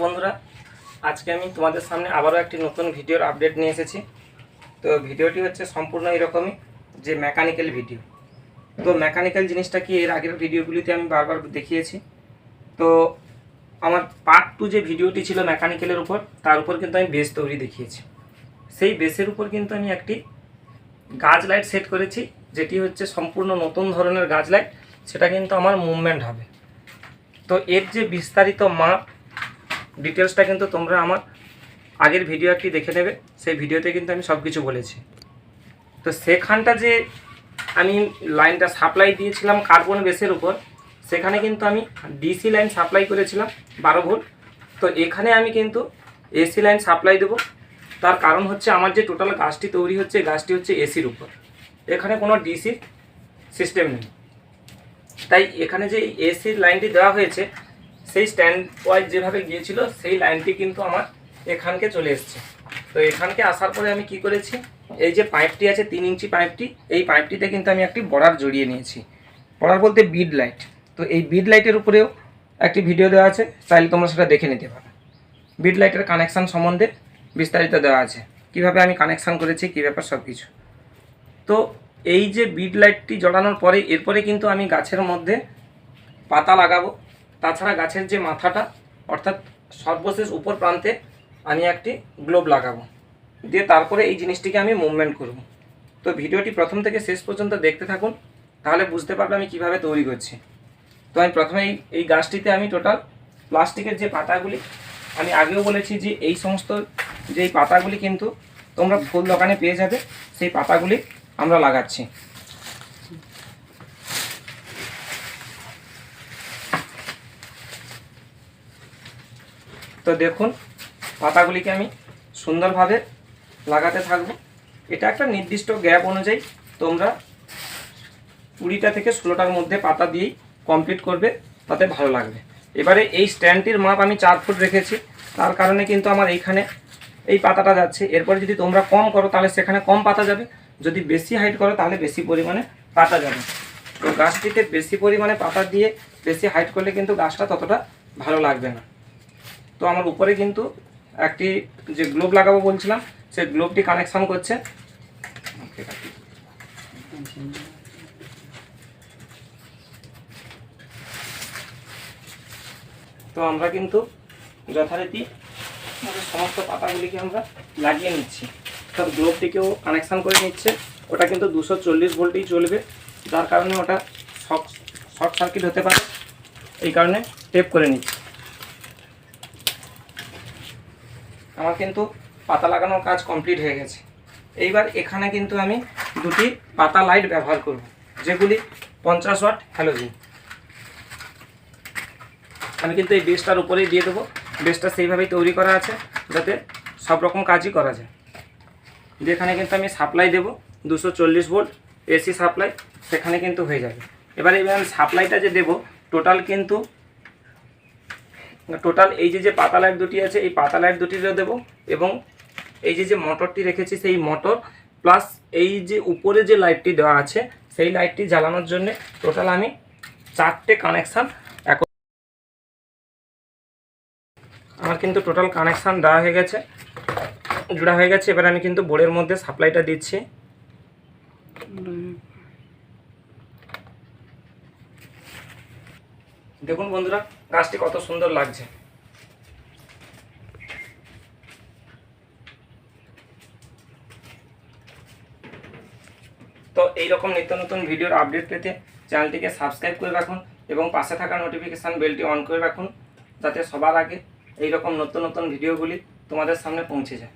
বন্ধুরা, আজকে আমি তোমাদের সামনে আবারও একটি নতুন ভিডিওর আপডেট নিয়ে এসেছি। তো ভিডিওটি হচ্ছে সম্পূর্ণ এরকমই যে মেকানিক্যাল ভিডিও। তো মেকানিক্যাল জিনিসটা কি এর আগের ভিডিওগুলিতে আমি বারবার দেখিয়েছি। তো আমার পার্ট 2 যে ভিডিওটি ছিল মেকানিক্যালের উপর, তার উপর কিন্তু আমি বেস তৈরি দেখিয়েছি। সেই বেসের উপর কিন্তু আমি একটি গাজ লাইট সেট করেছি, যেটি হচ্ছে সম্পূর্ণ নতুন ধরনের গাজ লাইট। সেটা কিন্তু আমার মুভমেন্ট হবে। তো এর যে বিস্তারিত মাপ ডিটেলসটা কিন্তু তোমরা আমার আগের ভিডিও একটি দেখে নেবে। সেই ভিডিওতে কিন্তু আমি সব কিছু বলেছি। তো সেখানটা যে আমি লাইনটা সাপ্লাই দিয়েছিলাম কার্বন বেসের উপর, সেখানে কিন্তু আমি ডিসি লাইন সাপ্লাই করেছিলাম 12 ভোল্ট। তো এখানে আমি কিন্তু এসি লাইন সাপ্লাই দেবো। তার কারণ হচ্ছে আমার যে টোটাল গাছটি তৈরি হচ্ছে, গাছটি হচ্ছে এসির উপর, এখানে কোনো ডিসি সিস্টেম নেই। তাই এখানে যে এসির লাইনটি দেওয়া হয়েছে, সেই স্ট্যান্ড ওয়াইজ যেভাবে গিয়েছিল সেই লাইনটি কিন্তু আমার এখানকে চলে এসছে। তো এখানকে আসার পরে আমি কি করেছি, এই যে পাইপটি আছে 3 ইঞ্চি পাইপটি, এই পাইপটিতে কিন্তু আমি একটি বর্ডার জড়িয়ে নিয়েছি। বর্ডার বলতে বিড লাইট। তো এই বিড লাইটের উপরেও একটি ভিডিও দেওয়া আছে, চাইলে তোমরা সেটা দেখে নিতে পারো। বিড লাইটের কানেকশান সম্বন্ধে বিস্তারিত দেওয়া আছে, কিভাবে আমি কানেকশান করেছি, কী ব্যাপার সব কিছু। তো এই যে বিড লাইটটি জড়ানোর পরে এরপরে কিন্তু আমি গাছের মধ্যে পাতা লাগাবো। তাছাড়া গাছের যে মাথাটা অর্থাৎ সর্বশেষ উপর প্রান্তে আমি একটি গ্লোব লাগাবো, দিয়ে তারপরে এই জিনিসটিকে আমি মুভমেন্ট করব। তো ভিডিওটি প্রথম থেকে শেষ পর্যন্ত দেখতে থাকুন, তাহলে বুঝতে পারবে আমি কিভাবে তৈরি করছি। তো আমি প্রথমে এই গাছটিতে আমি টোটাল প্লাস্টিকের যে পাতাগুলি, আমি আগেও বলেছি যে এই সমস্ত যেই পাতাগুলি কিন্তু তোমরা ফুল দোকানে পেয়ে যাবে, সেই পাতাগুলি আমরা লাগাচ্ছি। তো দেখুন, পাতাগুলিকে আমি সুন্দরভাবে লাগাতে থাকবো। এটা একটা নির্দিষ্ট গ্যাপ অনুযায়ী তোমরা 20টা থেকে 16টার মধ্যে পাতা দিয়েই কমপ্লিট করবে, তাতে ভালো লাগবে। এবারে এই স্ট্যান্ডটির মাপ আমি 4 ফুট রেখেছি, তার কারণে কিন্তু আমার এইখানে এই পাতাটা যাচ্ছে। এরপরে যদি তোমরা কম করো তাহলে সেখানে কম পাতা যাবে, যদি বেশি হাইট করো তাহলে বেশি পরিমাণে পাতা যাবে। তো গাছটিতে বেশি পরিমাণে পাতা দিয়ে বেশি হাইট করলে কিন্তু গাছটা ততটা ভালো লাগবে না। তো আমার উপরে কিন্তু একটি যে গ্লোব লাগাবো বলছিলাম, সেই গ্লোবটি কানেকশান করছে। তো আমরা কিন্তু যথারীতি সমস্ত পাতাগুলিকে আমরা লাগিয়ে নিচ্ছি। তো গ্লোবটিকেও কানেকশান করে নিচ্ছে। ওটা কিন্তু 240 ভোল্টেই চলবে, যার কারণে ওটা শর্ট সার্কিট হতে পারে, এই কারণে টেপ করে নিচ্ছি। আমার কিন্তু পাতা লাগানোর কাজ কমপ্লিট হয়ে গেছে। এইবার এখানে কিন্তু আমি 2টি পাতা লাইট ব্যবহার করব, যেগুলি 50 ওয়াট হ্যালোজেন। আমি কিন্তু এই বেসটার উপরেই দিয়ে দেবো। বেসটা সেইভাবেই তৈরি করা আছে যাতে সব রকম কাজই করা যায়। যেখানে কিন্তু আমি সাপ্লাই দেবো 240 ভোল্ট এসি সাপ্লাই, সেখানে কিন্তু হয়ে যাবে। এবারে আমি সাপ্লাইটা যে দেবো টোটাল এই যে পাতা লাইট 2টি আছে, এই পাতা লাইট 2টিরও দেবো, এবং এই যে মোটরটি রেখেছি সেই মোটর প্লাস এই যে উপরে যে লাইটটি দেওয়া আছে সেই লাইটটি জ্বালানোর জন্য টোটাল আমি 4টে কানেকশান আমার কিন্তু টোটাল কানেকশান দেওয়া হয়ে গেছে, জোড়া হয়ে গেছে। এবার আমি কিন্তু বোর্ডের মধ্যে সাপ্লাইটা দিচ্ছি। দেখুন বন্ধুরা, গাছটি কত সুন্দর লাগছে। তো এইরকম নিত্য নতুন ভিডিওর আপডেট পেতে চ্যানেলটিকে সাবস্ক্রাইব করে রাখুন এবং পাশে থাকা নোটিফিকেশান বেলটি অন করে রাখুন, যাতে সবার আগে এইরকম নতুন নতুন ভিডিওগুলি তোমাদের সামনে পৌঁছে যায়।